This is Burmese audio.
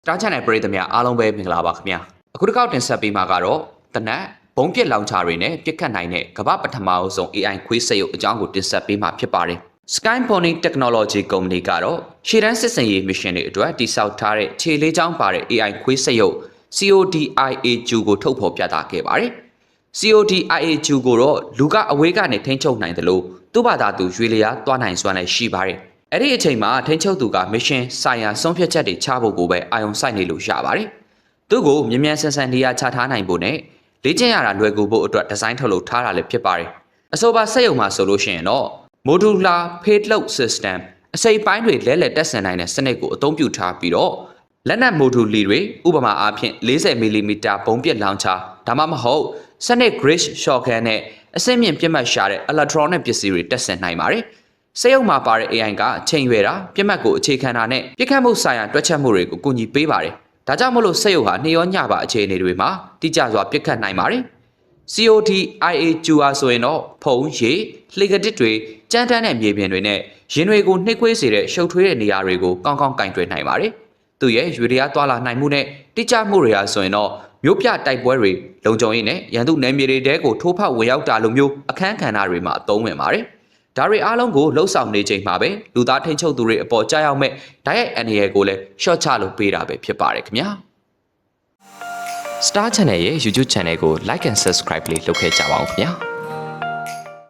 Star Channel ပရိသတ်များအားလုံးပဲမင်္ဂလာပါခင်ဗျာအခုတစ်ခေါက်တင်ဆက်ပေးမှာကတော့တနက်ဘုံပြစ်လောင်ချတွေနဲ့ပြစ်ခတ်နိုင်တဲ့ကမ္ဘာပထမအဆုံး AI ခွေးစက်ရုပ်အကြောင်းကိုတင်ဆက်ပေးမှာဖြစ်ပါတယ် Skypony Technology Company ကတော့ရှေ့တန်းစစ်စင်ရေး mission တွေအတွက်တည်ဆောက်ထားတဲ့ခြေလေးချောင်းပါတဲ့ AI ခွေးစက်ရုပ် CODIAQ ကိုထုတ်ဖော်ပြသခဲ့ပါတယ် CODIAQ ကိုတော့လူကအဝေးကနေထိန်းချုပ်နိုင်တယ်လို့သူ့ဘာသာသူရွေလျားသွားနိုင်စွမ်းလည်းရှိပါတယ်အဲ့ဒီအချိန်မှာထိန်းချုပ်သူက mission ဆိုင်ရာဆုံးဖြတ်ချက်တွေချဖို့ကိုပဲအာရုံစိုက်နေလို့ရပါတယ်သူ့ကိုမြ мян ဆန်ဆန်နေရာချထားနိုင်ဖို့နဲ့လေ့ကျင့်ရတာလွယ်ကူဖို့အတွက်ဒီဇိုင်းထုတ်လုပ်ထားတာလည်းဖြစ်ပါတယ်အဆိုပါစက်ရုံမှာဆိုလို့ရှိရင်တော့ modular payload system အစိပ်ပိုင်းတွေလဲလှယ်တက်ဆင်နိုင်တဲ့စနစ်ကိုအသုံးပြုထားပြီးတော့လက်နက် module တွေဥပမာအားဖြင့် 40mm ဘုံပစ်လောင်ချာဒါမှမဟုတ်စနစ် Gridge shotgun နဲ့အဆင့်မြင့်ပြစ်မှတ်ရှာတဲ့ electronic ပစ္စည်းတွေတက်ဆင်နိုင်ပါတယ်စက်ရုံမှာပါတဲ့ AI ကချိန်ရွယ်တာပြစ်မှတ်ကိုအခြေခံတာနဲ့ပြစ်ခတ်မှုဆိုင်ရာတွက်ချက်မှုတွေကိုကူညီပေးပါတယ်ဒါကြောင့်မလို့စက်ရုံဟာနှရောညပါအခြေအနေတွေမှာတိကျစွာပြစ်ခတ်နိုင်ပါတယ် CODIAQ ဆိုရင်တော့ဖုံးရည်လှေကတစ်တွေကြမ်းတမ်းတဲ့မြေပြင်တွေနဲ့ရင်တွေကိုနှိပ်ခွေးစေတဲ့ရှုပ်ထွေးတဲ့နေရာတွေကိုကောင်းကောင်းကင်တွယ်နိုင်ပါတယ်သူရဲ့ရွေတရားသွားလာနိုင်မှုနဲ့တိကျမှုတွေဟာဆိုရင်တော့မြို့ပြတိုက်ပွဲတွေလုံခြုံရေးနဲ့ရန်သူနယ်မြေတွေတဲကိုထိုးဖောက်ဝင်ရောက်တာလိုမျိုးအခန်းကဏ္ဍတွေမှာအသုံးဝင်ပါတယ်ဒါတွေအားလုံးကိုလှုပ်ဆောင်နေချိန်မှာပဲလူသားထိန်းချုပ်သူတွေအပေါ်ကြားရောက်မဲ့ဓာတ်ရိုက်အန္တရာယ်ကိုလည်း short ချလို့ပေးတာပဲဖြစ်ပါတယ်ခင်ဗျာ Star Channel ရဲ့ YouTube Channel ကို like and subscribe လေးလုပ်ခဲ့ကြပါဦးခင်ဗျာ